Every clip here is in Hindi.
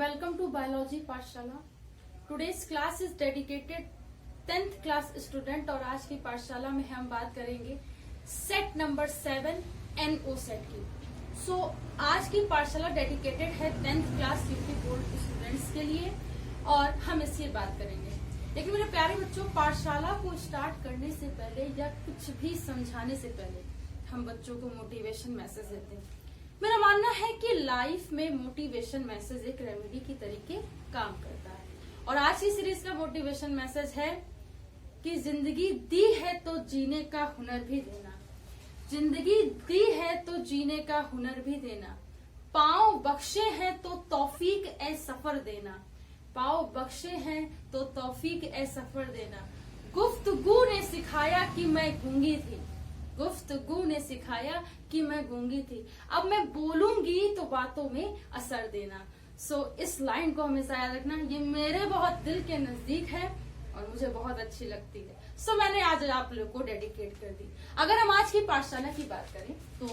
Welcome to Biology पाठशाला। Today's class is dedicated 10th class student और आज की पाठशाला में हम बात करेंगे सेट नंबर 7 NO सेट की। आज की पाठशाला डेडिकेटेड है 10th class UP board students के लिए और हम इसकी बात करेंगे। लेकिन मेरे प्यारे बच्चों, पाठशाला को स्टार्ट करने से पहले या कुछ भी समझाने से पहले हम बच्चों को मोटिवेशन मैसेज देते हैं। मेरा मानना है कि लाइफ में मोटिवेशन मैसेज एक रेमेडी की तरीके काम करता है और आज की सीरीज का मोटिवेशन मैसेज है कि जिंदगी दी है तो जीने का हुनर भी देना। जिंदगी दी है तो जीने का हुनर भी देना। पाँव बख्शे हैं तो तौफीक ए सफर देना। पाँव बख्शे हैं तो तौफीक ए सफर देना। गुफ्तगू ने सिखाया कि मैं गूंगी थी। गुफ्तगू ने सिखाया कि मैं गूंगी थी। अब मैं बोलूंगी तो बातों में असर देना। इस लाइन को हमेशा याद रखना, ये मेरे बहुत दिल के नजदीक है और मुझे बहुत अच्छी लगती है। मैंने आज आप लोग को डेडिकेट कर दी। अगर हम आज की पाठशाला की बात करें तो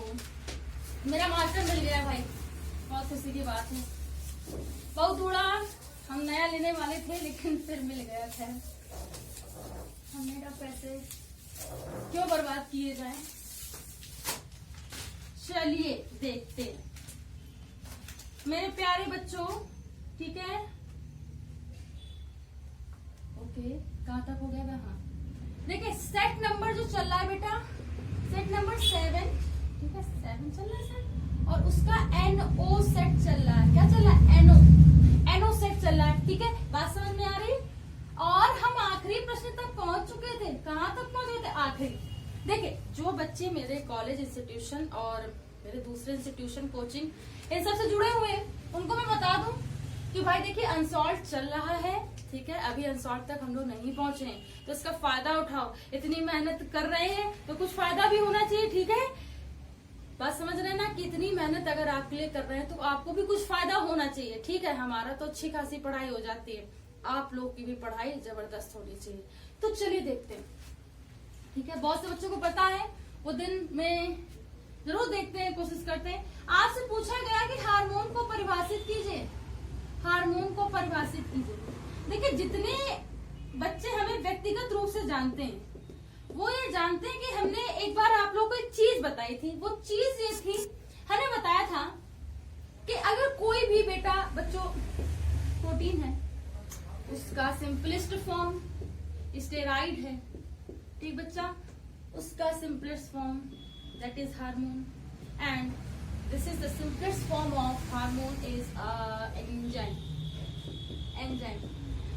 मेरा मास्टर मिल गया भाई, बहुत खुशी की बात है। बहुत थोड़ा हम नया लेने वाले थे लेकिन फिर मिल गया था। हमने कहा पैसे क्यों बर्बाद किए जाएं। चलिए देखते हैं मेरे प्यारे बच्चों, ठीक है। ओके, कहाँ तक हो गया? हाँ, देखिए सेट नंबर जो चल रहा है बेटा, सेट नंबर 7, ठीक है, 7 चल रहा है सर, और उसका NO सेट चल रहा है। क्या चल रहा है? NO सेट चल रहा है, ठीक है। बात समझ में आ रही? और हम आखिरी प्रश्न तक पहुंच चुके थे। कहाँ तक पहुंचे थे? आखिरी। देखिए, जो बच्चे मेरे कॉलेज इंस्टीट्यूशन और मेरे दूसरे इंस्टीट्यूशन कोचिंग इन सब से जुड़े हुए हैं, उनको मैं बता दूं कि भाई देखिए अनसॉल्व चल रहा है, ठीक है। अभी अनसॉल्व तक हम लोग नहीं पहुंचे हैं, तो इसका फायदा उठाओ। इतनी मेहनत कर रहे हैं तो कुछ फायदा भी होना चाहिए, ठीक है। बात समझ रहे हैं ना कि इतनी मेहनत अगर आपके लिए कर रहे हैं तो आपको भी कुछ फायदा होना चाहिए, ठीक है। हमारा तो अच्छी खासी पढ़ाई हो जाती है, आप लोग की भी पढ़ाई जबरदस्त होनी चाहिए। तो चलिए देखते हैं, ठीक है। बहुत से बच्चों को पता है, वो दिन में जरूर देखते हैं, कोशिश करते हैं। आपसे पूछा गया कि हार्मोन को परिभाषित कीजिए। हार्मोन को परिभाषित कीजिए। देखिए, जितने बच्चे हमें व्यक्तिगत रूप से जानते हैं वो ये जानते हैं कि हमने एक बार आप लोगों को एक चीज बताई थी। वो चीज ये थी, हमने बताया था कि अगर कोई भी बेटा बच्चों प्रोटीन है, उसका सिंपलेस्ट फॉर्म स्टेरॉइड है, ठीक बच्चा, उसका simplest form that is hormone, and this is the simplest form of hormone is enzyme.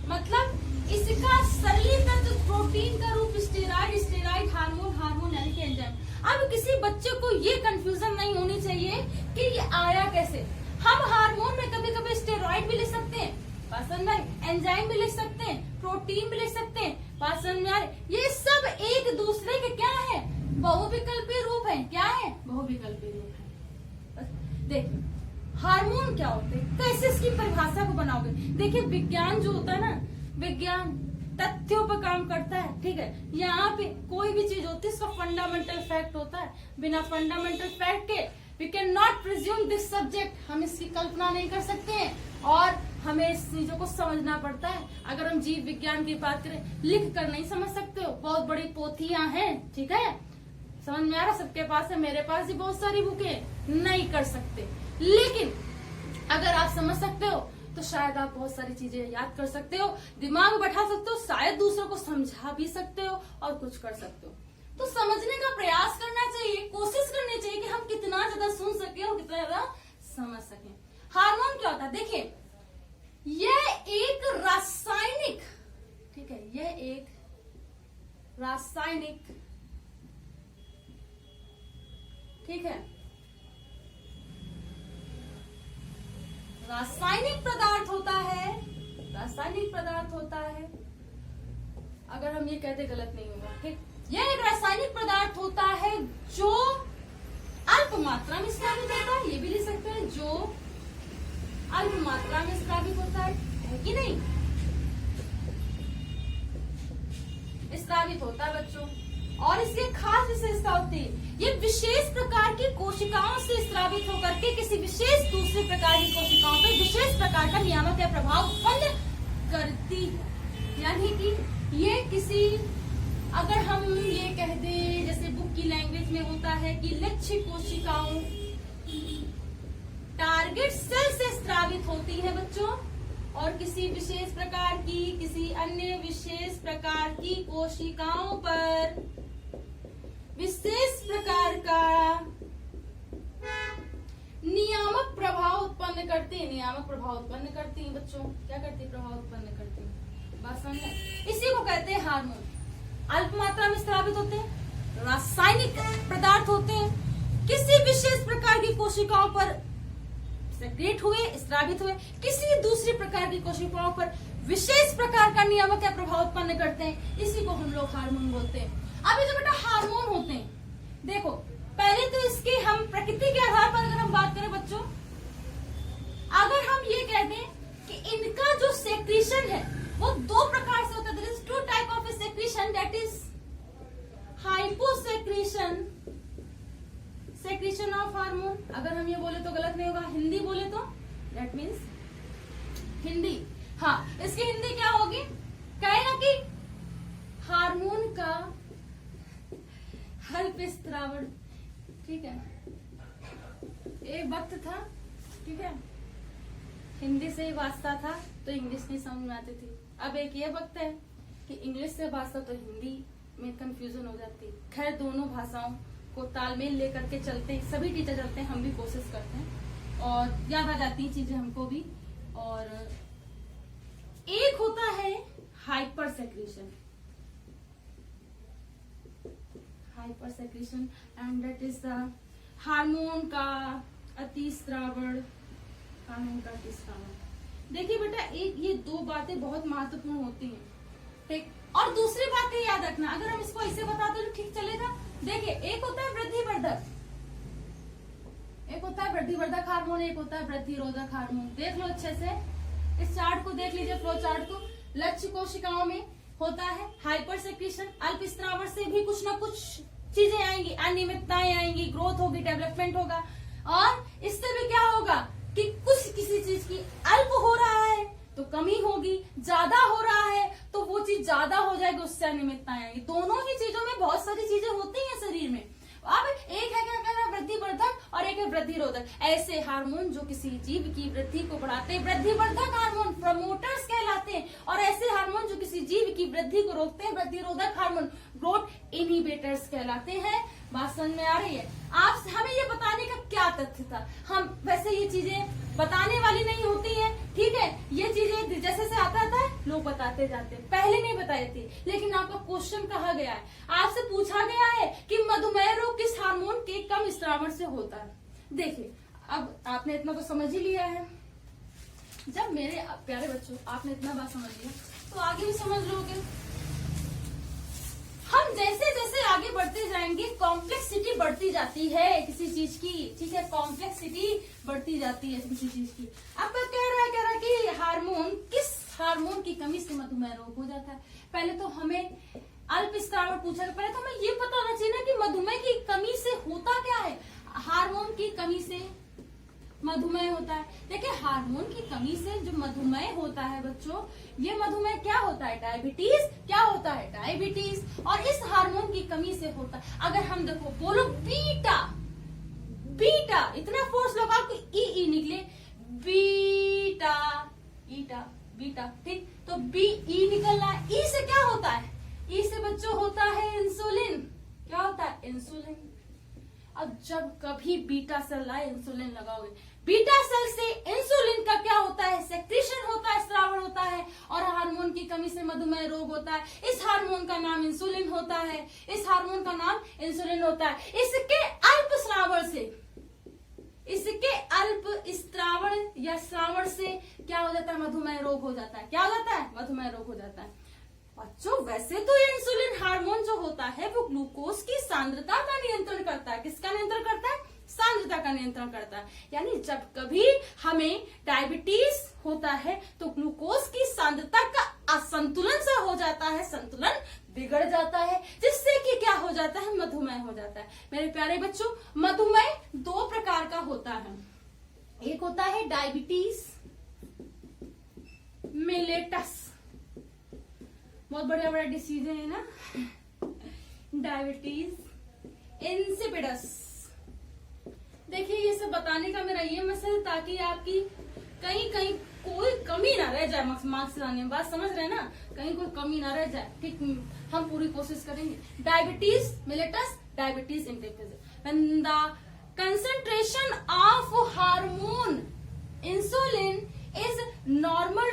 मतलब इसका सरलीकृत प्रोटीन का रूप स्टेरॉइड, स्टेरॉइड हार्मोन, हार्मोन यानी कि एंजाइम। अब किसी बच्चे को ये कंफ्यूजन नहीं होनी चाहिए कि ये आया कैसे। हम हार्मोन में कभी कभी स्टेरॉइड भी लिख सकते हैं, पसंद में एंजाइम भी लिख सकते हैं, प्रोटीन भी लिख सकते हैं, पसंद में। ये सब एक दूसरे के क्या है? बहुविकल्पी रूप है। क्या है? बहुविकल्पी रूप है। देखिए हार्मोन क्या होते हैं, कैसे इसकी परिभाषा को बनाओगे। देखिए विज्ञान जो होता है ना, विज्ञान तथ्यों पर काम करता है, ठीक है। यहाँ पे कोई भी चीज होती है इसका फंडामेंटल फैक्ट होता है। बिना फंडामेंटल फैक्ट के we can not presume this subject. हम इसकी कल्पना नहीं कर सकते हैं और हमें इस चीजों को समझना पड़ता है। अगर हम जीव विज्ञान की बात करें, लिख कर नहीं समझ सकते हो, बहुत बड़ी पोथियां हैं, ठीक है। समझ में आ रहा? सबके पास है, मेरे पास भी बहुत सारी बुकें, नहीं कर सकते। लेकिन अगर आप समझ सकते हो तो शायद आप बहुत सारी चीजें याद कर सकते हो, दिमाग बैठा सकते हो, शायद दूसरों को समझा भी सकते हो और कुछ कर सकते हो। तो समझने का प्रयास करना चाहिए, कोशिश करनी चाहिए कि हम कितना ज्यादा सुन सके और कितना ज्यादा समझ सकें। हार्मोन क्या होता है? देखिए, यह एक रासायनिक, ठीक है, यह एक रासायनिक, ठीक है, रासायनिक पदार्थ होता है। रासायनिक पदार्थ होता है, अगर हम ये कहते गलत नहीं होगा, ठीक। यह एक रासायनिक पदार्थ होता है जो अल्प मात्रा में स्रावित होता है। ये भी लिख सकते हैं, जो अल्प मात्रा में स्रावित होता है कि नहीं? स्रावित होता है बच्चों, और इसकी खास विशेषता होती है, ये विशेष प्रकार की कोशिकाओं से स्रावित होकर के किसी विशेष दूसरी प्रकार की कोशिकाओं पर विशेष प्रकार का नियामक या प्रभाव उत्पन्न करती है। यानी कि ये किसी, अगर हम ये कह दें जैसे बुक की लैंग्वेज में होता है कि लक्ष्य कोशिकाओं टारगेट सेल से स्रावित होती है बच्चों, और किसी विशेष प्रकार की किसी अन्य विशेष प्रकार की कोशिकाओं पर विशेष प्रकार का नियामक प्रभाव उत्पन्न करते हैं। नियामक प्रभाव उत्पन्न करती हैं बच्चों, क्या करती है? प्रभाव उत्पन्न करती है। बात समझ में? इसी को कहते हैं हार्मोन। अल्प मात्रा में स्रावित होते हैं, रासायनिक पदार्थ होते हैं, किसी विशेष प्रकार की कोशिकाओं पर सेक्रेट हुए, स्रावित हुए, किसी दूसरी प्रकार की कोशिकाओं पर विशेष प्रकार का नियामक या प्रभाव उत्पन्न करते हैं। इसी को हम लोग हार्मोन बोलते हैं। अब ये जो बेटा हार्मोन होते हैं, देखो पहले तो इसके हम प्रकृति के आधार पर अगर हम बात करें बच्चों, अगर हम ये कह दें कि इनका जो सेक्रीशन है वो दो प्रकार से होता है। There is two type of secretion, that is hyposecretion, secretion of hormone. अगर हम ये बोले तो गलत नहीं होगा, हिंदी बोले तो दैट मीन्स हिंदी, हाँ इसकी हिंदी क्या होगी? कहेगा कि हार्मोन का अल्प स्रावण, ठीक है। एक वक्त था, ठीक है, हिंदी से ही वास्ता था तो इंग्लिश नहीं समझ में आती थी। अब एक ये वक्त है कि इंग्लिश से वास्ता तो हिंदी में कंफ्यूजन हो जाती। खैर दोनों भाषाओं को तालमेल लेकर के चलते हैं, सभी टीचर चलते हैं, हम भी कोशिश करते हैं और याद आ जाती हैं चीजें हमको भी। और एक होता है hyper secretion, hyper secretion and that is the hormone का अतिस्रावण, हार्मोन का अतिस्रावण। देखिए बेटा, एक ये दो बातें बहुत महत्वपूर्ण होती हैं, ठीक। और दूसरी बात ये याद रखना, अगर हम इसको ऐसे बताते तो ठीक चलेगा। देखिए एक होता है वृद्धिवर्धक, एक होता है वृद्धिवर्धक हार्मोन, एक होता है वृद्धिरोधक हार्मोन। देख लो अच्छे से, इस चार्ट को देख लीजिए, फ्लो चार्ट को। लक्ष्य कोशिकाओं में होता है हाइपर सेक्रीशन, अल्प स्रावण से भी कुछ ना कुछ चीजें आएंगी, अनियमितताएं आएंगी, ग्रोथ होगी, डेवलपमेंट होगा। और इससे भी क्या होगा कि कुछ किसी चीज की अल्प हो रहा है तो कमी होगी, ज्यादा हो रहा है तो वो चीज ज्यादा हो जाएगी, उससे अनियमितताएं आएंगी। दोनों ही चीजों में बहुत सारी चीजें होती हैं शरीर में। अब एक है क्या कह रहा है, वृद्धिवर्धक और एक है वृद्धिरोधक। ऐसे हार्मोन जो किसी जीव की वृद्धि को बढ़ाते हैं वृद्धिवर्धक हार्मोन, प्रमोटर्स कहलाते हैं। और ऐसे हार्मोन जो किसी जीव की वृद्धि को रोकते हैं वृद्धिरोधक हार्मोन, ग्रोथ इनहिबिटर्स कहलाते हैं। बात समझ में आ रही है? आप हमें ये बताने का क्या तथ्य था? हम वैसे ये चीजें बताने वाली नहीं होती है, ठीक है। ये चीजें जैसे से आता है लोग बताते जाते हैं, पहले नहीं बताई थी। लेकिन आपका क्वेश्चन कहा गया है, आपसे पूछा गया है कि मधुमेह रोग किस हार्मोन के कम स्रावण से होता है। देखिए अब आपने इतना तो समझ ही लिया है। जब मेरे प्यारे बच्चों आपने इतना बात समझ लिया तो आगे भी समझ लोगे। हम जैसे जैसे आगे बढ़ते जाएंगे कॉम्प्लेक्सिटी बढ़ती जाती है किसी चीज की, ठीक है, कॉम्प्लेक्सिटी बढ़ती जाती है किसी चीज की। अब कह रहा है कि हार्मोन, किस हार्मोन की कमी से मधुमेह रोग हो जाता है। पहले तो हमें अल्प स्रावण पूछा, पहले तो हमें ये पता होना चाहिए ना कि मधुमेह की कमी से होता क्या है। हार्मोन की कमी से मधुमेह होता है। देखिए हार्मोन की कमी से जो मधुमेह होता है बच्चों, ये मधुमेह क्या होता है? डायबिटीज। क्या होता है? डायबिटीज। और इस हार्मोन की कमी से होता है, अगर हम देखो बोलो बीटा, बीटा इतना फोर्स लगाओ कि ई निकले, बीटा, ईटा, बीटा, ठीक। तो बी ई निकलना है। ई से क्या होता है? ई से बच्चों होता है इंसुलिन। क्या होता है? इंसुलिन। अब जब कभी बीटा सेल आए इंसुलिन लगाओगे, बीटा सेल से इंसुलिन का क्या होता है? सेक्रीशन होता है, स्रावण होता है। और हार्मोन की कमी से मधुमेह रोग होता है। इस हार्मोन का नाम इंसुलिन होता है, इस हार्मोन का नाम इंसुलिन होता है। इसके अल्प स्रावण से, इसके अल्प स्रावण या श्रावण से क्या हो जाता है? मधुमेह रोग हो जाता है। क्या हो जाता है? मधुमेह रोग हो जाता है। बच्चों वैसे तो ये इंसुलिन हार्मोन जो होता है वो ग्लूकोज की सांद्रता का नियंत्रण करता है। किसका नियंत्रण करता है? सांद्रता का नियंत्रण करता है। यानी जब कभी हमें डायबिटीज होता है तो ग्लूकोज की सांद्रता का असंतुलन सा हो जाता है, संतुलन बिगड़ जाता है, जिससे कि क्या हो हो जाता है, मधुमेह हो जाता है। मेरे प्यारे बच्चों, मधुमेह 2 प्रकार का होता है। एक होता है डायबिटीज मिलेटस, बहुत बढ़िया बड़ा डिसीज है ना, डायबिटीज इंसिपिडस। देखिए ये सब बताने का मेरा ये मकसद ताकि आपकी कहीं कहीं कोई कमी ना रह जाए मार्क्स लाने में। बात समझ रहे हैं ना, कहीं कोई कमी ना रह जाए। ठीक, हम पूरी कोशिश करेंगे। Diabetes mellitus, diabetes insipidus, when the concentration of hormone insulin is normal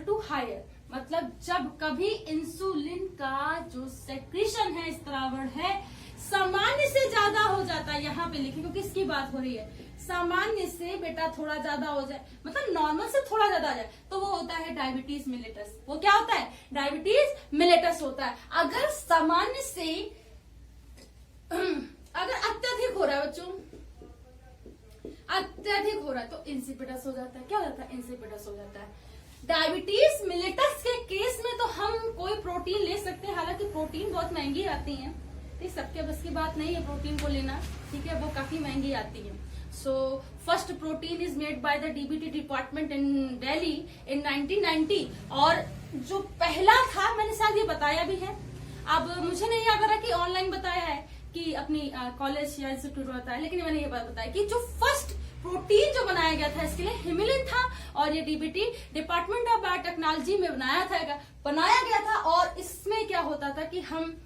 to higher, मतलब जब कभी इंसुलिन का जो सेक्रेशन है, स्त्रावण है, सामान्य से ज्यादा हो जाता है। यहाँ पे लिखे क्योंकि इसकी बात हो रही है। सामान्य से बेटा थोड़ा ज्यादा हो जाए, मतलब नॉर्मल से थोड़ा ज्यादा आ जाए, तो वो होता है डायबिटीज मिलेटस। वो क्या होता है? डायबिटीज मिलेटस होता है। अगर सामान्य से अगर अत्यधिक हो रहा है बच्चों, अत्यधिक हो रहा है तो इंसिपिडस हो जाता है। क्या हो जाता है? इंसिपिडस हो जाता है। डायबिटीज मिलेटस के केस में तो हम कोई प्रोटीन ले सकते हैं, हालांकि प्रोटीन बहुत महंगी आती है। ठीक, सबके बस की बात नहीं है प्रोटीन को लेना, ठीक है, वो काफी महंगी आती है। So first protein is made by the DBT department in Delhi in 1990, और जो पहला था, मैंने शायद ये बताया भी है, अब मुझे नहीं याद आ रहा कि ऑनलाइन बताया है कि अपनी कॉलेज या इंस्टीट्यूट में बताया, लेकिन मैंने ये बात बताया कि जो फर्स्ट प्रोटीन जो बनाया गया था इसके लिए हिमिलिन था, और ये डीबीटी डिपार्टमेंट ऑफ बायोटेक्नोलॉजी में बनाया गया था। और इसमें क्या होता था कि हम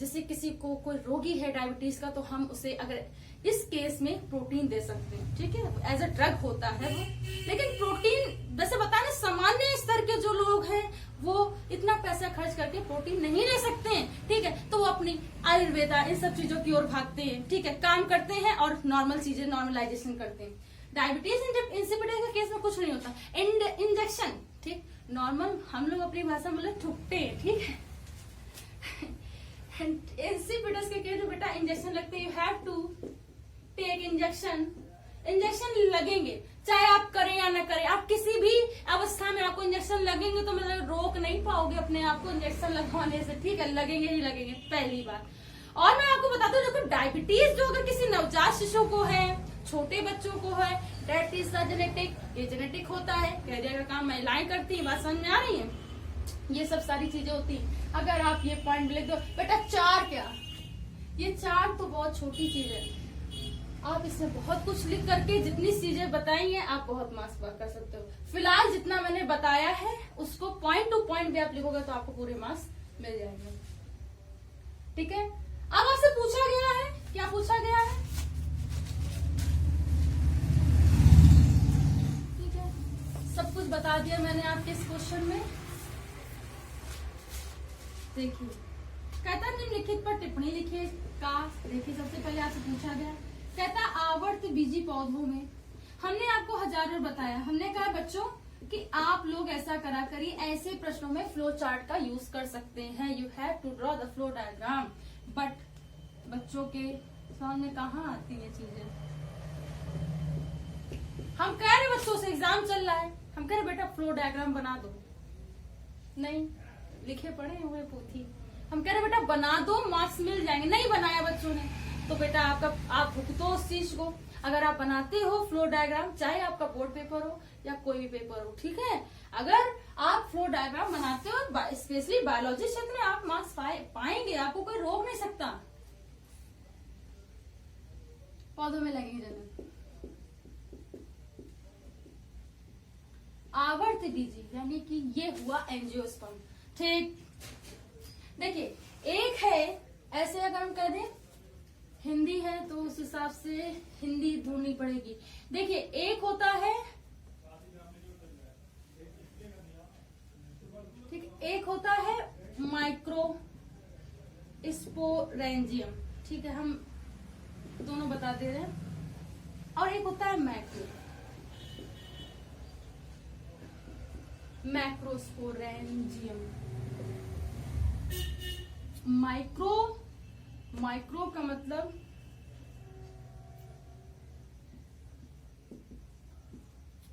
जैसे किसी को कोई रोगी है डायबिटीज का, तो हम उसे अगर इस केस में प्रोटीन दे सकते हैं। ठीक है, एज अ ड्रग होता है वो। लेकिन प्रोटीन वैसे बताया ना, सामान्य स्तर के जो लोग हैं वो इतना पैसा खर्च करके प्रोटीन नहीं ले सकते हैं। ठीक है, तो वो अपनी आयुर्वेदा इन सब चीजों की ओर भागते हैं। ठीक है, काम करते हैं और नॉर्मल चीजें नॉर्मलाइजेशन करते हैं। डायबिटीज इंसिपिडस के केस में कुछ नहीं होता। इंजेक्शन, ठीक, नॉर्मल हम लोग अपनी भाषा में थुकते हैं। ठीक है, इंसिपिडस के केस में बेटा इंजेक्शन लगते हैं। You have to take injection लगेंगे, चाहे आप करें या ना करें। आप किसी भी अवस्था में आपको इंजेक्शन लगेंगे तो मतलब रोक नहीं पाओगे अपने आप को इंजेक्शन लगवाने से। ठीक है, लगेंगे ही लगेंगे, पहली बात। और मैं आपको बताता हूँ, देखो डायबिटीज जो अगर किसी नवजात शिशु को है, छोटे बच्चों को है, डेट इज जेनेटिक, ये जेनेटिक होता है। कैरियर का काम महिलाएं करती है, बात समझ में आ रही है? ये सब सारी चीजें होती है। अगर आप ये पॉइंट लिख दो बेटा, 4 क्या, ये 4 तो बहुत छोटी चीज है। आप इसमें बहुत कुछ लिख करके जितनी चीजें बताई हैं आप बहुत मार्क्स कर सकते हो। फिलहाल जितना मैंने बताया है उसको पॉइंट टू पॉइंट भी आप लिखोगे तो आपको पूरे मार्क्स मिल जाएंगे। ठीक है, अब आपसे पूछा गया है, क्या पूछा गया है? ठीक है, सब कुछ बता दिया मैंने आपके इस क्वेश्चन में। देखिए, कहता निम्नलिखित पर टिप्पणी लिखिए का। देखिए, सबसे पहले आपसे पूछा गया, कहता आवर्त बीजी पौधों में। हमने आपको 1000 बार बताया, हमने कहा बच्चों कि आप लोग ऐसा करा करिए, ऐसे प्रश्नों में फ्लो चार्ट का यूज कर सकते हैं। You have to draw the flow diagram, but बच्चों के सामने कहाँ आती है चीजें। हम कह रहे बच्चों से एग्जाम चल रहा है, हम कह रहे बेटा फ्लो डायग्राम बना दो, नहीं लिखे पड़े हुए पोथी। हम कह रहे बेटा बना दो, मार्क्स मिल जाएंगे, नहीं बनाया बच्चों ने, तो बेटा आप भुगतो उस चीज को। अगर आप बनाते हो फ्लो डायग्राम, चाहे आपका बोर्ड पेपर हो या कोई भी पेपर हो, ठीक है, अगर आप फ्लो डायग्राम बनाते हो, स्पेशली बायोलॉजी क्षेत्र में आप मार्क्स पाएंगे, आपको कोई रोक नहीं सकता। पौधों में लगेंगे जन्म, आवर्त बीजी, यानी कि ये हुआ एंजियोस्पर्म। ठीक, देखिए एक है ऐसे, अगर हम कह दें हिंदी है तो उस हिसाब से हिंदी ढूंढनी पड़ेगी। देखिए एक होता है, ठीक, एक होता है माइक्रो स्पोरेंजियम, ठीक है, हम दोनों बता दे रहे हैं, और एक होता है मैक्रोस्पोरेंजियम। माइक्रो का मतलब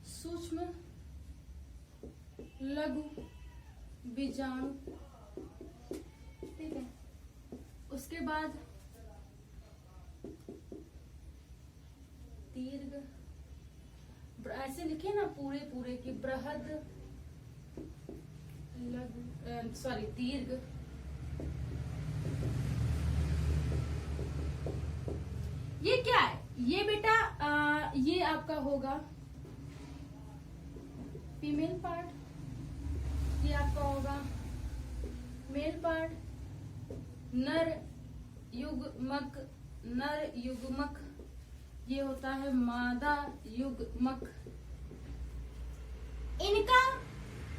सूक्ष्म, लघु, बीजाणु, ठीक है। उसके बाद दीर्घ, ऐसे लिखे ना पूरे पूरे की बृहद सॉरी दीर्घ, ये क्या है? ये बेटा ये आपका होगा फीमेल पार्ट, ये आपका होगा मेल पार्ट। नर युग्मक, नर युग्मक, ये होता है मादा युग्मक।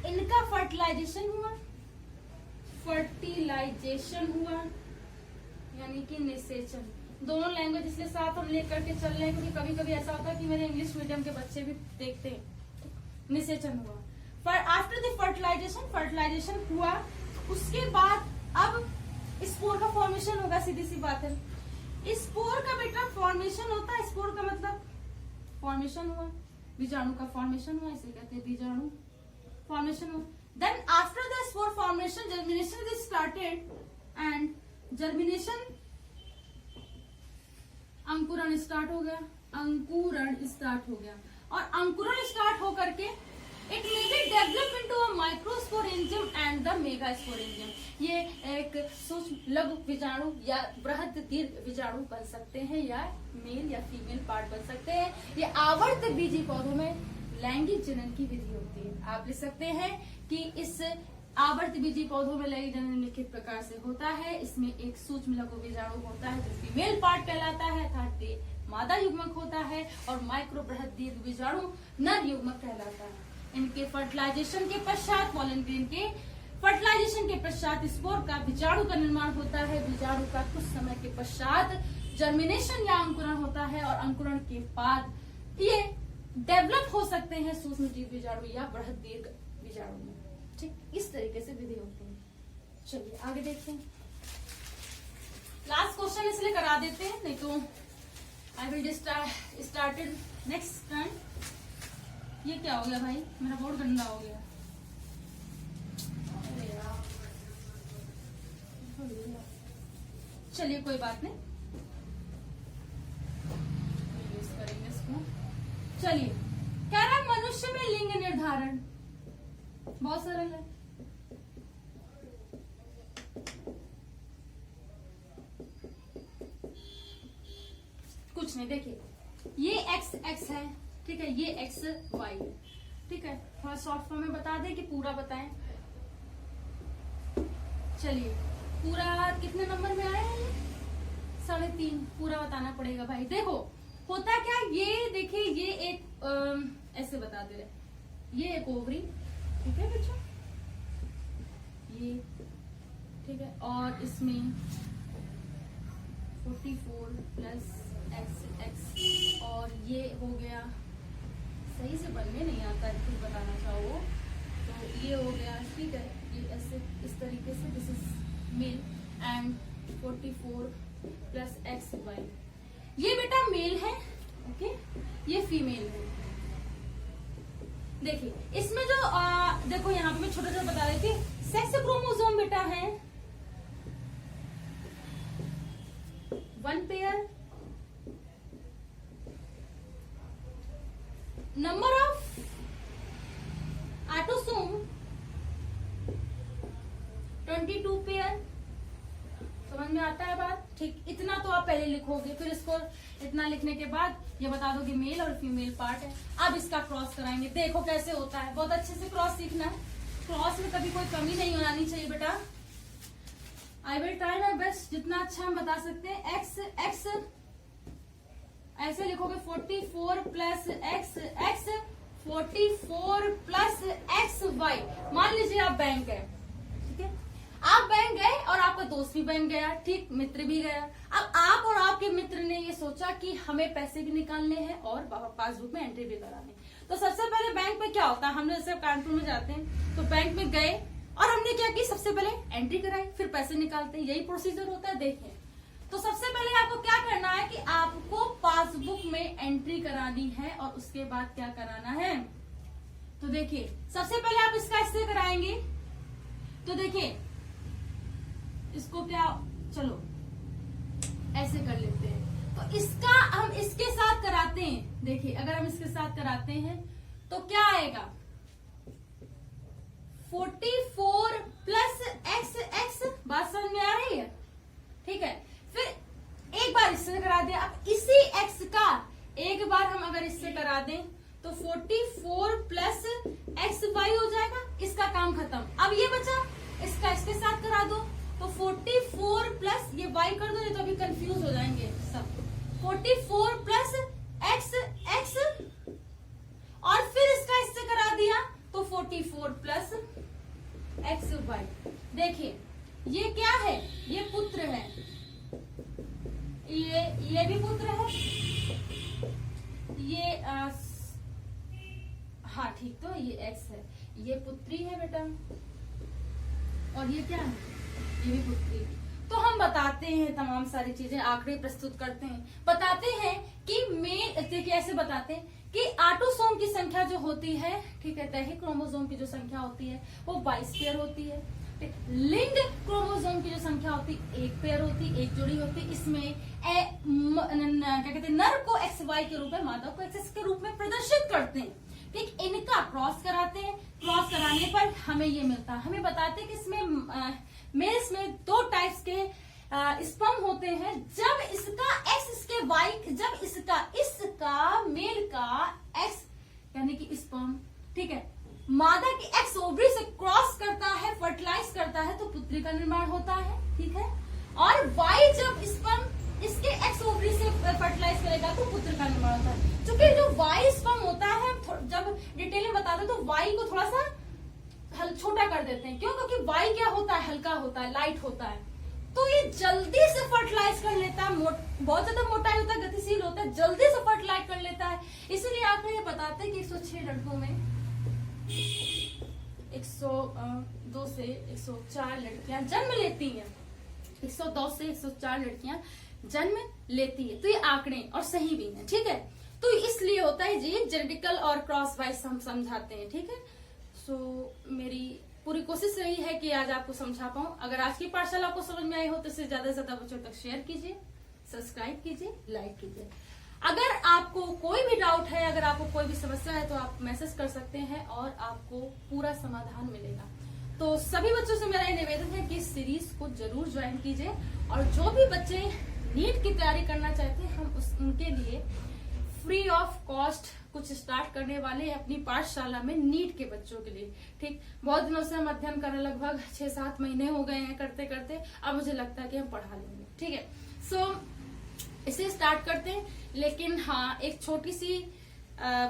इनका फर्टिलाइजेशन हुआ, यानी कि निषेचन। दोनों लैंग्वेज इसलिए साथ हम लेकर के चल रहे हैं क्योंकि कभी कभी ऐसा होता है कि मेरे इंग्लिश मीडियम के बच्चे भी देखते हैं। निषेचन हुआ, आफ्टर द फर्टिलाइजेशन हुआ, उसके बाद अब स्पोर का फॉर्मेशन होगा। सीधी सी बात है, स्पोर का बेटा फॉर्मेशन होता है। स्पोर का मतलब फॉर्मेशन हुआ, बीजाणु का फॉर्मेशन हुआ, इसे कहते हैं बीजाणु फॉर्मेशन हुआ। Then after the spore formation germination is started and germination, अंकुरण स्टार्ट हो गया, और अंकुरण स्टार्ट होकर के it may be develop into a microsporangium and the megasporangium. ये एक सूक्ष्म लघु बीजाणु या बृहद दीर्घ बीजाणु बन सकते हैं, या मेल या फीमेल पार्ट बन सकते हैं। ये आवर्त बीजी पौधों में लैंगिक जनन की विधि होती है। आप लिख सकते हैं कि इस आवर्त बीजी पौधों में लैंगिक जनन निम्नलिखित प्रकार से होता है। इसमें एक सूक्ष्म लघु बीजाणु होता है जो फीमेल पार्ट कहलाता है, अर्थात मादा युग्मक होता है, और माइक्रो बृहद दीर्घ बीजाणु नर युग्मक कहलाता है। इनके फर्टिलाइजेशन के पश्चात, पॉलन ग्रेन के फर्टिलाइजेशन के पश्चात स्पोर का बीजाणु का निर्माण होता है। बीजाणु का कुछ समय के पश्चात जर्मिनेशन या अंकुरण होता है, और अंकुरण के बाद ये डेवलप हो सकते हैं सूक्ष्म जीव बीजाणु या बृहद दीर्घ बीजाणु में। ठीक, इस तरीके से विधि होती है। चलिए आगे देखते हैं। लास्ट क्वेश्चन इसलिए करा देते हैं, नहीं तो I will started next time. ये क्या हो गया भाई, मेरा बोर्ड गंदा हो गया। चलिए कोई बात नहीं, यूज करेंगे इसको। चलिए, कह रहा है मनुष्य में लिंग निर्धारण बहुत सरल है। कुछ नहीं, देखिए ये x है, ठीक है, ये x y है, ठीक है। थोड़ा शॉर्ट फॉर्म में बता दें कि पूरा बताएं। चलिए, पूरा कितने नंबर में आया है? 3.5। पूरा बताना पड़ेगा भाई। देखो होता क्या, ये देखिए, ये एक ऐसे बता दे रहे, ये एक ओवरी, ठीक है बच्चों, ये ठीक है, और इसमें 44 प्लस x, और ये हो गया, सही से बनने नहीं आता है, कुछ बताना चाहो तो ये हो गया, ठीक है, ये ऐसे इस तरीके से, this is male and 44 plus XY। ये बेटा मेल है, ओके, ये फीमेल है। देखिए इसमें जो देखो यहाँ पे मैं छोटा छोटा बता रही थी, सेक्स क्रोमोसोम बेटा है 1 pair, number of autosome 22 pair. समझ में आता है बात? ठीक, इतना तो आप पहले लिखोगे, फिर इसको इतना लिखने के बाद ये बता दो कि मेल और फीमेल पार्ट है। अब इसका क्रॉस कराएंगे, देखो कैसे होता है। बहुत अच्छे से क्रॉस सीखना है, क्रॉस में कभी कोई कमी नहीं आनी चाहिए बेटा। I will try my best, जितना अच्छा हम बता सकते हैं। एक्स ऐसे लिखोगे 44 प्लस एक्स, 44 प्लस XY। मान लीजिए आप बैंक है, ठीक है, आप बैंक गए और आपका दोस्त भी बैंक गया, ठीक, मित्र भी गया। अब आप और आपके मित्र ने ये सोचा कि हमें पैसे भी निकालने हैं और पासबुक में एंट्री भी करानी। तो सबसे पहले बैंक में क्या होता है, हम लोग जैसे कानपुर में जाते हैं तो बैंक में गए और हमने क्या की, सबसे पहले एंट्री कराई, फिर पैसे निकालते हैं, यही प्रोसीजर होता है। देखिए, तो सबसे पहले आपको क्या करना है कि आपको पासबुक में एंट्री करानी है, और उसके बाद क्या कराना है, तो देखिए सबसे पहले आप इसका ऐसे कराएंगे। तो देखिए इसको क्या, चलो ऐसे कर लेते हैं। तो इसका हम इसके साथ कराते हैं, देखिए अगर हम इसके साथ कराते हैं तो क्या आएगा, 44 प्लस एक्स एक्स, बात समझ में आ रही है, ठीक है। फिर एक बार इससे करा दें, अब इसी एक्स का एक बार हम अगर इससे करा दें तो 44 प्लस एक्स वाई हो जाएगा, इसका काम खत्म। अब ये बचा, इसका इसके साथ करा दो तो 44 प्लस ये वाई कर दो, नहीं तो अभी कंफ्यूज हो जाएंगे सब। 44 प्लस एक्स एक्स और फिर इसका इससे करा दिया तो 44 प्लस एक्स वाई। देखिए ये क्या है, ये पुत्र है, ये भी पुत्र है, ये हाँ ठीक, तो ये एक्स है, ये पुत्री है बेटा, और ये क्या है, ये भी पुत्री। तो हम बताते हैं तमाम सारी चीजें, आंकड़े प्रस्तुत करते हैं, बताते हैं कि देखिए ऐसे बताते हैं कि ऑटोसोम की संख्या जो होती है, ठीक है, दैहिक क्रोमोसोम की जो संख्या होती है वो 22 पेयर होती है। लिंग क्रोमोसोम की जो संख्या होती है 1 पेयर होती, 1 जोड़ी होती। इसमें क्या कहते हैं, नर को एक्स वाई के रूप में, मादा को एक्स के रूप में प्रदर्शित करते हैं। ठीक, इनका क्रॉस कराते हैं, क्रॉस कराने पर हमें ये मिलता है। हमें बताते हैं कि इसमें मेल्स में 2 टाइप्स के स्पर्म होते हैं। जब इसका एक्स इसके वाई, जब इसका मेल का एक्स यानी कि स्पर्म, ठीक है, मादा की एक्स ओवरी से क्रॉस करता है, फर्टिलाइज करता है, तो पुत्री का निर्माण होता है, ठीक है। और वाई जब स्पर्म इसके एक्स ओवरी से फर्टिलाइज करेगा तो पुत्र का निर्माण होता है। क्योंकि जो वाई स्पर्म होता है, जब डिटेल में बताते हैं तो वाई को थोड़ा सा छोटा कर देते हैं। क्यों? क्योंकि वाई क्या होता है, हल्का होता है, लाइट होता है, तो ये जल्दी से फर्टिलाइज कर लेता है। बहुत ज्यादा मोटा होता है, गतिशील होता है, जल्दी से फर्टिलाइज कर लेता है। इसीलिए आपको ये बताते हैं कि 106 लड़कों में 102 से 104 लड़कियां जन्म लेती हैं, 102 से 104 लड़कियां जन्म लेती है। तो ये आंकड़े और सही भी हैं, ठीक है। तो इसलिए होता है ये जेनेटिकल और क्रॉस वाइज हम समझाते हैं, ठीक है। सो मेरी पूरी कोशिश रही है कि आज आपको समझा पाऊं। अगर आज की पाठशाला आपको समझ में आई हो तो इसे ज्यादा से ज्यादा बच्चों तक शेयर कीजिए, सब्सक्राइब कीजिए, लाइक कीजिए। अगर आपको कोई भी डाउट है, अगर आपको कोई भी समस्या है तो आप मैसेज कर सकते हैं और आपको पूरा समाधान मिलेगा। तो सभी बच्चों से मेरा ये निवेदन है कि इस सीरीज को जरूर ज्वाइन कीजिए। और जो भी बच्चे नीट की तैयारी करना चाहते हैं, हम उनके लिए फ्री ऑफ कॉस्ट कुछ स्टार्ट करने वाले हैं अपनी पाठशाला में, नीट के बच्चों के लिए। ठीक, बहुत दिनों से हम अध्ययन कर रहे, लगभग 6-7 महीने हो गए हैं करते करते। अब मुझे लगता है कि हम पढ़ा लेंगे, ठीक है। सो इसे स्टार्ट करते हैं। लेकिन हाँ, एक छोटी सी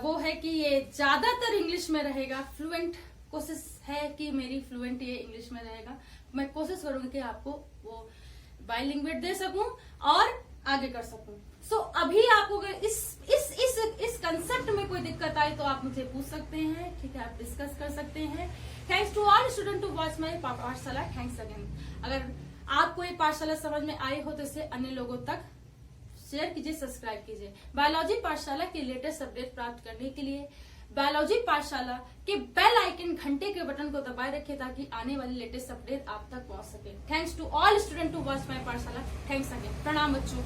वो है कि ये ज्यादातर इंग्लिश में रहेगा। फ्लुएंट कोशिश है कि मेरी फ्लुएंट ये इंग्लिश में रहेगा। मैं कोशिश करूंगी कि आपको वो बाइलिंगुअल दे सकूं और आगे कर सकूं। सो अभी आपको अगर इस कंसेप्ट में कोई दिक्कत आई तो आप मुझे पूछ सकते हैं, ठीक है, आप डिस्कस कर सकते हैं। Thanks to all student to watch my Pathshala. Thanks again. अगर आपको ये पाठशाला समझ में आई हो तो इसे अन्य लोगों तक शेयर कीजिए, सब्सक्राइब कीजिए। बायोलॉजी पाठशाला के लेटेस्ट अपडेट प्राप्त करने के लिए बायोलॉजी पाठशाला के बेल आइकन घंटे के बटन को दबाए रखें ताकि आने वाली लेटेस्ट अपडेट आप तक पहुंच सके। Thanks to all student to watch my Pathshala. Thanks again. प्रणाम बच्चों।